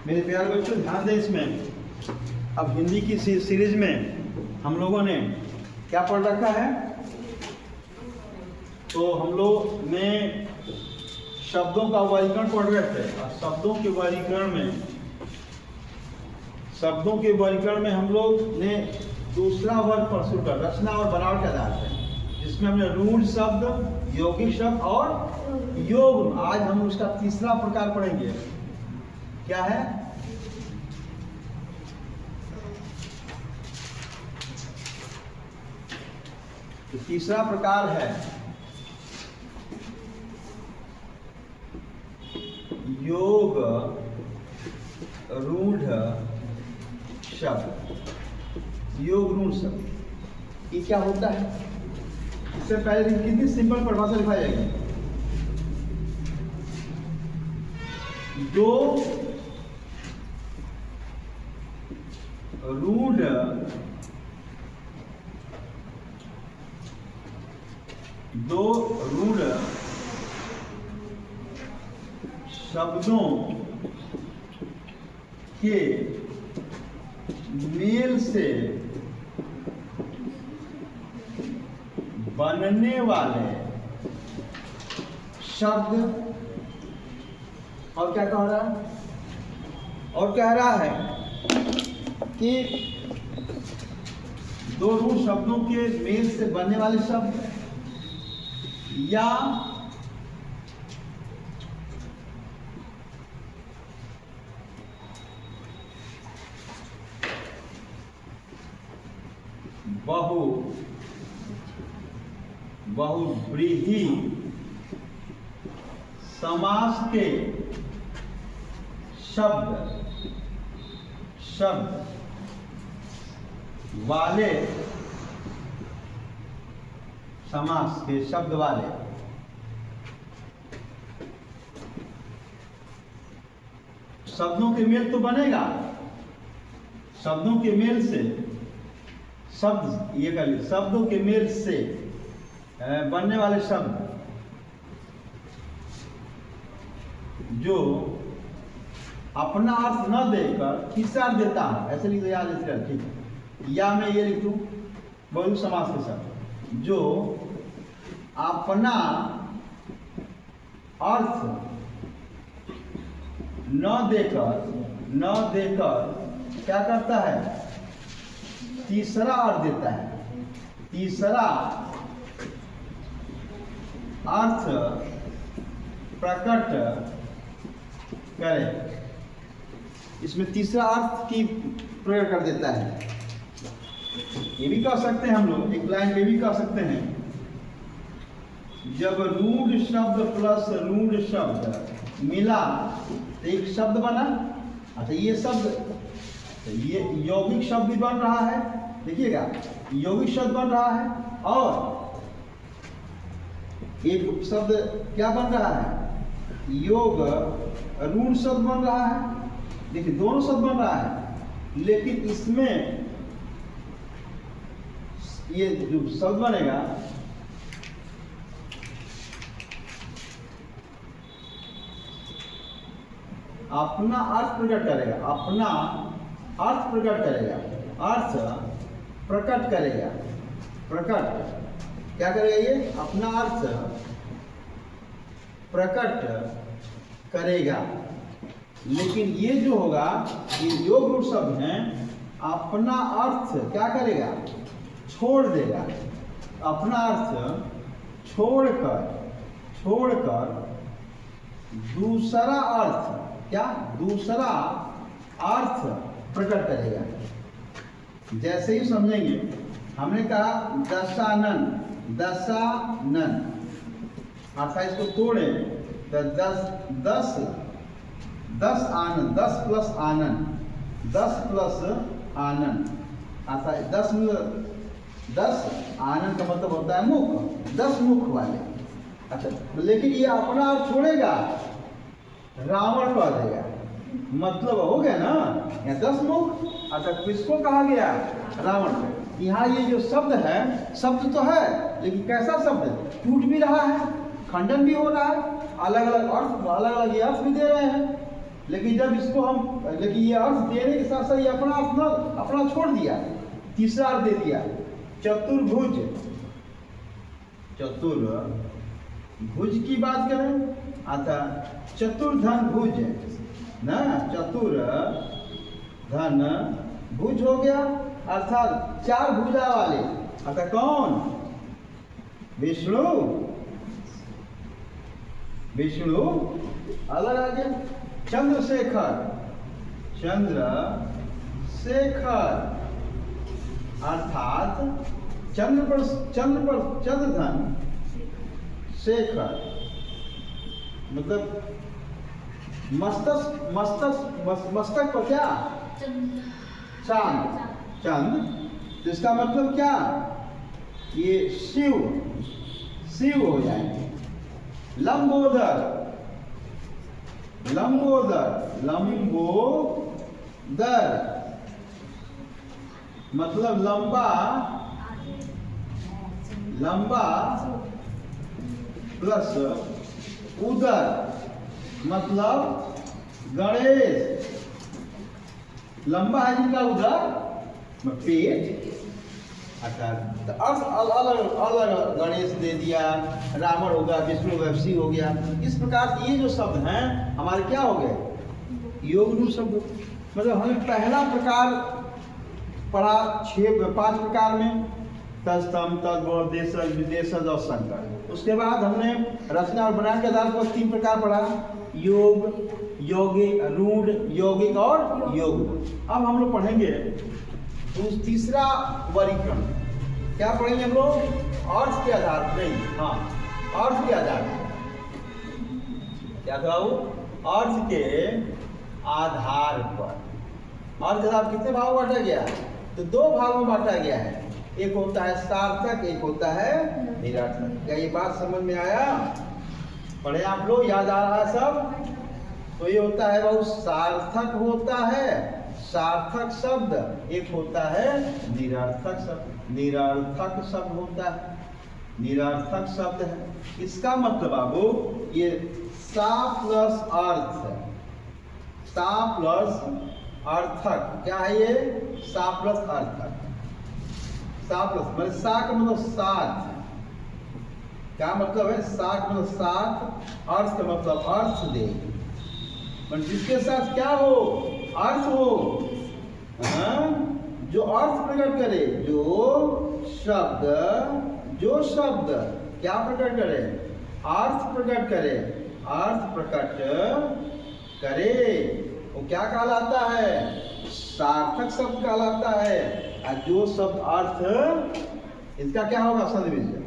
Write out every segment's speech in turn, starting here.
मेरे प्यारे बच्चों ध्यान दें इसमें। अब हिंदी की सीरीज में हम लोगों ने क्या पढ़ रखा है? तो हम लोग ने शब्दों का वर्गीकरण पढ़ रहे थे और शब्दों के वर्गीकरण में हम लोग ने दूसरा वर्ग प्रस्तुत कर रचना और बनावट के आधार पर, जिसमें हमने रूढ़ शब्द, यौगिक शब्द और योग। आज हम उसका तीसरा प्रकार पढ़ेंगे। क्या है? तो तीसरा प्रकार है योग रूढ़ शब्द। योग रूढ़ शब्द ये क्या होता है? इससे पहले कितनी सिंपल परिभाषा लिखा जाएगी। दो रूढ़ शब्दों के मेल से बनने वाले शब्द। और क्या कह रहा है? और कह रहा है कि दो रूढ़ शब्दों के मेल से बनने वाले शब्द या बहुव्रीहि समास के शब्द वाले समास के शब्द वाले शब्दों के मेल तो बनेगा। शब्दों के मेल से शब्द, ये कर लीजिए, शब्दों के मेल से बनने वाले शब्द जो अपना अर्थ न देकर तीसरा अर्थ देता है, ऐसे लिख दो याद इस तरह, ठीक है। या मैं ये लिख दूं बहु समास के शब्द जो अपना अर्थ न देकर क्या करता है? तीसरा अर्थ देता है। तीसरा अर्थ प्रकट करे, इसमें तीसरा अर्थ की प्रयोग कर देता है। ये भी कह सकते हैं हम लोग, एक लाइन में भी कह सकते हैं, जब रूढ़ शब्द प्लस रूढ़ शब्द मिला तो एक शब्द बना। अच्छा, ये शब्द, ये यौगिक शब्द भी बन रहा है, देखिएगा, यौगिक शब्द बन रहा है और एक शब्द क्या बन रहा है? योग रूढ़ शब्द बन रहा है। देखिए, दोनों शब्द बन रहा है, लेकिन इसमें ये जो शब्द बनेगा अपना अर्थ प्रकट करेगा। अपना अर्थ प्रकट करेगा, अर्थ प्रकट करेगा। प्रकट क्या करेगा? ये अपना अर्थ प्रकट करेगा। लेकिन ये जो होगा, ये योग रूढ़ शब्द हैं, अपना अर्थ क्या करेगा? छोड़ देगा। अपना अर्थ छोड़कर दूसरा अर्थ, क्या? दूसरा अर्थ प्रकट करेगा। जैसे ही समझेंगे, हमने कहा दशानन, अर्थात इसको तोड़े तो 10 आनंद, 10 प्लस आनंद, 10 प्लस आनंद, अर्थात 10 आनंद का मतलब होता है मुख, 10 मुख वाले। अच्छा, लेकिन ये अपना अर्थ छोड़ेगा, रावण कह देगा, मतलब हो गया ना, यहाँ 10 मुख। अच्छा, किसको कहा गया? रावण को। यहाँ ये जो शब्द है, शब्द तो है, लेकिन कैसा शब्द? टूट भी रहा है, खंडन भी हो रहा है, अलग अलग अर्थ, अलग अलग अर्थ भी दे रहे हैं। लेकिन जब इसको हम, लेकिन ये अर्थ देने के साथ साथ ये अपना छोड़ दिया, तीसरा अर्थ दे दिया, चतुर्भुज। चतुर्भुज की बात करें अतः चतुर्धन भुज ना, चतुर्धन भुज हो गया, अर्थात 4 भुजा वाले। अतः कौन? विष्णु। विष्णु अलग आ गया। चंद्रशेखर, चंद्रशेखर अर्थात चंद्रधन शेखर, मतलब मस्तक पर क्या? चांद। चंद, इसका मतलब क्या? ये शिव हो जाएंगे। लंबोदर मतलब लंबा प्लस उदर मतलब गणेश। लंबा है जिनका उदर पेट, अर्थात अलग गणेश दे दिया, रावण हो गया, विष्णु हो गया, शिव हो गया। इस प्रकार ये जो शब्द हैं हमारे क्या हो गए? योग रूप शब्द। मतलब हमने पहला प्रकार पढ़ा 5 प्रकार में, तत्सम, तद्भव, देशज, विदेशज और संकर। उसके बाद हमने रचना और बनान के आधार पर 3 प्रकार पढ़ा, योग, यौगिक, रूढ़, यौगिक और योग। अब हम लोग पढ़ेंगे तीसरा वर्गीकरण। क्या पढ़ेंगे हम लोग? अर्थ के आधार पर। नहीं, हाँ, अर्थ के आधार पर। क्या कहूँ? अर्थ के आधार पर। अर्थ कितने भागों में बांटा गया? तो 2 भागों में बांटा गया है। एक होता है सार्थक, एक होता है निरर्थक। क्या ये बात समझ में आया? पढ़े आप लोग? याद आ रहा है सब? तो ये होता है बहुत सार्थक होता है, सार्थक शब्द, एक होता है निरर्थक शब्द। निरर्थक शब्द होता है, निरर्थक शब्द है। इसका मतलब बाबू ये सा प्लस अर्थ है, सा प्लस अर्थक। क्या है ये? सा प्लस अर्थक। सा प्लस मतलब सा का मतलब 7। क्या मतलब है? सा का मतलब 7, अर्थ का मतलब अर्थ दे, जिसके साथ क्या हो? अर्थ हो, जो अर्थ प्रकट करे, जो शब्द क्या प्रकट करे? अर्थ प्रकट करे, अर्थ प्रकट करे, वो क्या कहलाता है? सार्थक शब्द कहलाता है। और जो शब्द अर्थ, इसका क्या होगा? सदविजय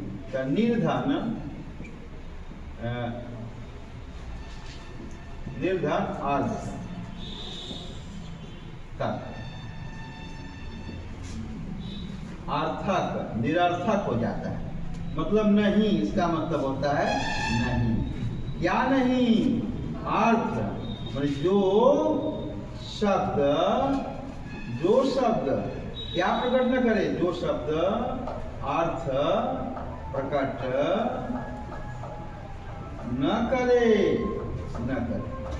निर्धन, निर्धन अर्थ अर्थक, निरर्थक हो जाता है। मतलब नहीं, इसका मतलब होता है नहीं। क्या नहीं? अर्थ जो शब्द क्या प्रकट न करे? जो शब्द अर्थ प्रकट न करे,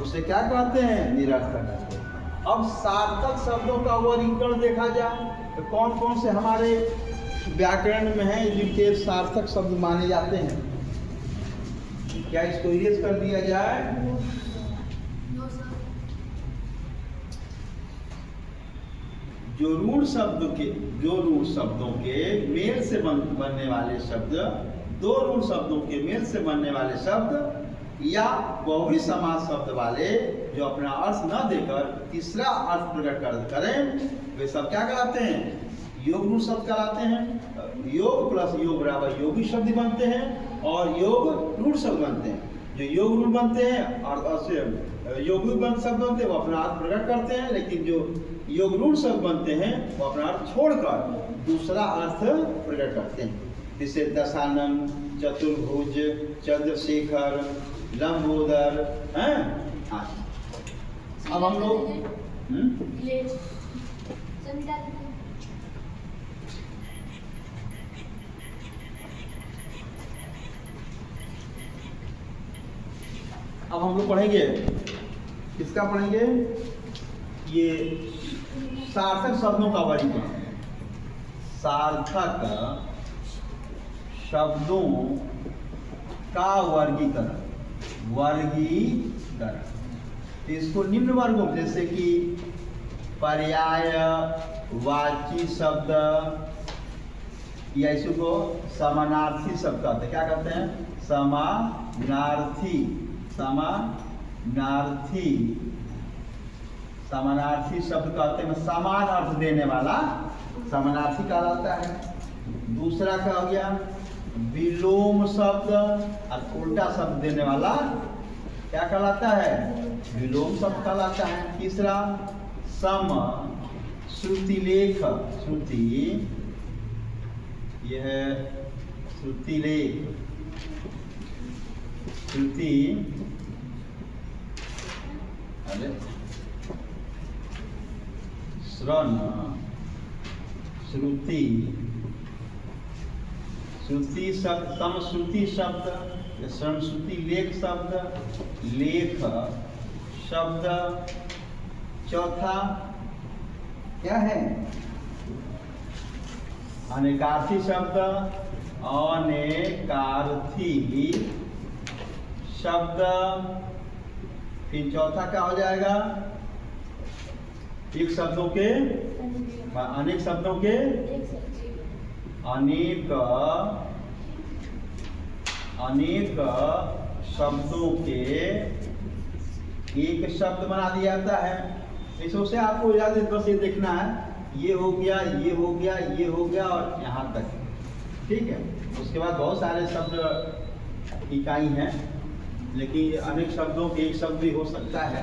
उसे क्या कहते हैं? निरर्थक। अब सार्थक शब्दों का वर्गीकरण देखा जाए तो कौन कौन से हमारे व्याकरण में हैं जिनके सार्थक शब्द माने जाते हैं? क्या इसको इरेज कर दिया जाए? जो रूढ़ शब्दों के मेल से बनने वाले शब्द, 2 रूढ़ शब्दों के मेल से बनने वाले शब्द, या बहुवी समास शब्द वाले जो अपना अर्थ न देकर तीसरा अर्थ प्रकट करें, वे सब क्या कहलाते हैं? योग रूढ़ शब्द कहलाते हैं। योग प्लस योग बराबर योगी शब्द बनते हैं और योग रूढ़ शब्द बनते हैं। जो योग रूढ़ बनते हैं और योगी शब्द बनते हैं वो अपना अर्थ प्रकट करते हैं, लेकिन जो योग रूढ़ शब्द बनते हैं वो अपना अर्थ छोड़कर दूसरा अर्थ प्रकट करते हैं। जैसे दशानन, चतुर्भुज, चंद्रशेखर, लंबोदर हैं। अब हम लोग पढ़ेंगे किसका पढ़ेंगे? ये सार्थक शब्दों का वर्गीकरण। सार्थक शब्दों का वर्गीकरण। वर्गीकरण तो इसको निम्न वर्गों जैसे कि पर्यायवाची शब्द या इसको समानार्थी शब्द कहते हैं। क्या कहते हैं? समानार्थी। समानार्थी समानार्थी शब्द कहते हैं समान अर्थ देने वाला समानार्थी कहलाता है। दूसरा क्या हो गया? विलोम शब्द और उल्टा शब्द देने वाला क्या कहलाता है? विलोम शब्द कहलाता है। तीसरा सम श्रुतिलेख। श्रुति यह श्रुतिलेख। श्रुति अरे श्रवण श्रुति। श्रुति शब्द सम श्रुति शब्द, श्रवण श्रुति लेख शब्द, लेख शब्द। चौथा क्या है? अनेकार्थी शब्द। अनेकार्थी शब्द। फिर चौथा क्या हो जाएगा? एक शब्दों के अनेक शब्दों के अनेक शब्दों के एक शब्द बना दिया जाता है। इससे आपको याद बस ये देखना है, ये हो गया, ये हो गया, ये हो गया और यहाँ तक, ठीक है। उसके बाद बहुत सारे शब्द इकाई हैं, लेकिन अनेक शब्दों के एक शब्द भी हो सकता है।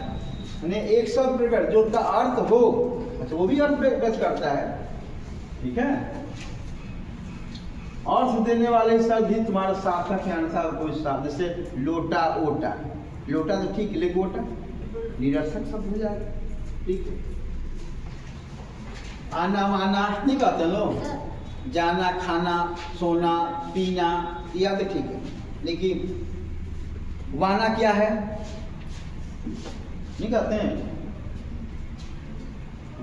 एक शब्द प्रकट जो का अर्थ हो, अच्छा वो भी अर्थ व्यक्त करता है, ठीक है। अर्थ देने वाले शब्द ही तुम्हारा सार्थक है। अनुसार कोई शब्द जैसे लोटा ओटा, लोटा तो ठीक है, लेकिन ओटा निरर्थक शब्द हो जाएगा, ठीक है। आना वाना नहीं कहते लोग, जाना खाना सोना पीना, यह तो ठीक है, लेकिन वाना क्या है नहीं कहते हैं।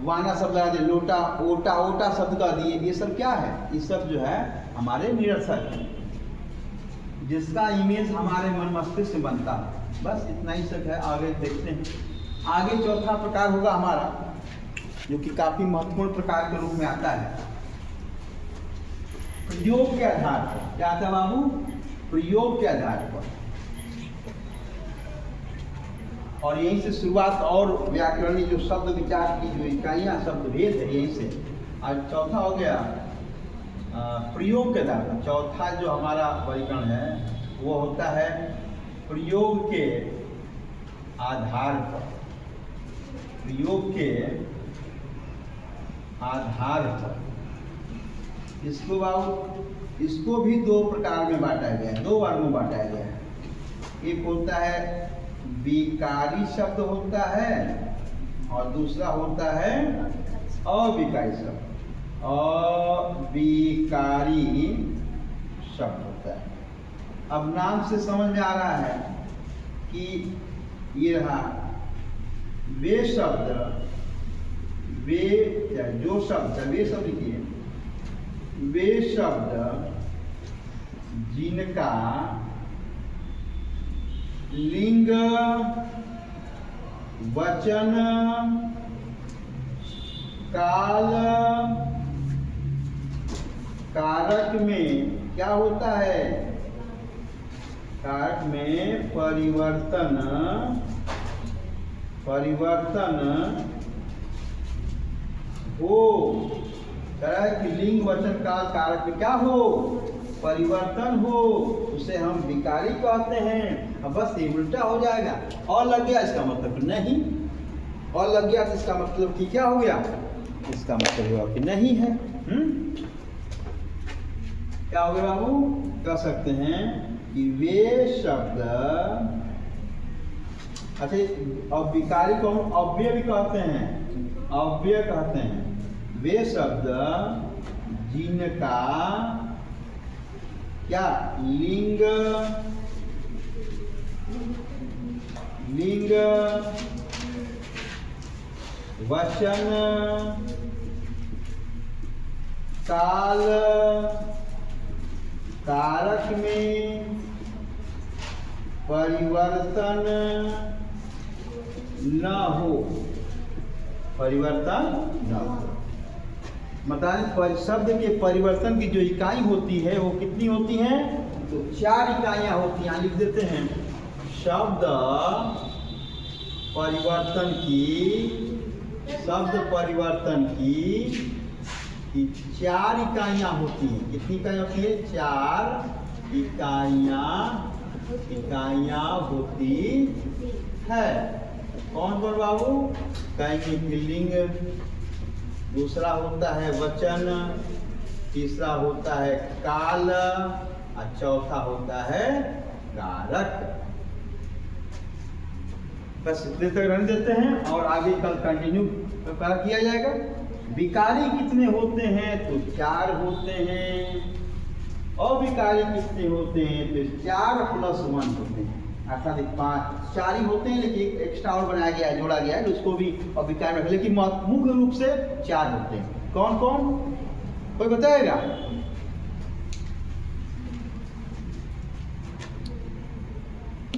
वाना शब्द लगा दिए, लोटा ओटा, ओटा शब्द का दिए, ये सब क्या है? ये सब जो है हमारे निरर्थक है, जिसका इमेज हमारे मन मस्तिष्क से बनता है। बस इतना ही सब है। आगे देखते हैं। आगे चौथा प्रकार होगा हमारा, जो कि काफी महत्वपूर्ण प्रकार के रूप में आता है, प्रयोग के आधार पर। क्या आता है बाबू? प्रयोग के आधार पर। और यहीं से शुरुआत और व्याकरणिक जो शब्द विचार की जो इकाइयाँ शब्द भेद है, यहीं से। आज चौथा हो गया प्रयोग के आधार पर। चौथा जो हमारा वर्गीकरण है वो होता है प्रयोग के आधार पर। प्रयोग के आधार पर इसको बाबू, इसको भी दो प्रकार में बांटा गया है, दो वर्ग में बांटा गया है। एक होता है विकारी शब्द होता है, और दूसरा होता है अविकारी शब्द। अविकारी शब्द होता है। अब नाम से समझ में आ रहा है कि ये रहा वे शब्द, वे जो शब्द, वे शब्द लिखिए, वे शब्द जिनका लिंग वचन काल कारक में क्या होता है? कारक में परिवर्तन हो। कि लिंग वचन काल कारक में क्या हो? परिवर्तन हो, उसे हम विकारी कहते हैं। अब बस ये उल्टा हो जाएगा, और लग गया इसका मतलब नहीं, और लग गया तो इसका मतलब कि क्या हो गया? इसका मतलब हुआ कि नहीं है। क्या हो गया बाबू? कह सकते हैं कि वे शब्द, अच्छा अब विकारी को हम अव्यय भी कहते हैं, अव्यय कहते हैं। वे शब्द जिनका क्या लिंग वचन, काल, कारक में परिवर्तन न हो, परिवर्तन न हो। मतलब शब्द के परिवर्तन की जो इकाई होती है वो कितनी होती है? तो 4 इकाइयां होती हैं। यहाँ लिख देते हैं, शब्द परिवर्तन की 4 इकाइयां होती हैं। कितनी इकाइयां होती है? 4 इकाइयां होती है। कौन कौन बाबू? कहेंगे पुल्लिंग, दूसरा होता है वचन, तीसरा होता है काल और चौथा होता है कारक। बस इतने तक रहने देते हैं और आगे कल कंटिन्यू किया जाएगा। विकारी कितने होते हैं? तो 4 होते हैं। अविकारी कितने होते हैं? तो 4 + 1 होते हैं, अर्थात 4 ही होते हैं, लेकिन एक एक्स्ट्रा और बनाया गया है, जोड़ा गया है, उसको भी अविकारी में, लेकिन मुख्य रूप से 4 होते हैं। कौन कौन? कोई बताएगा?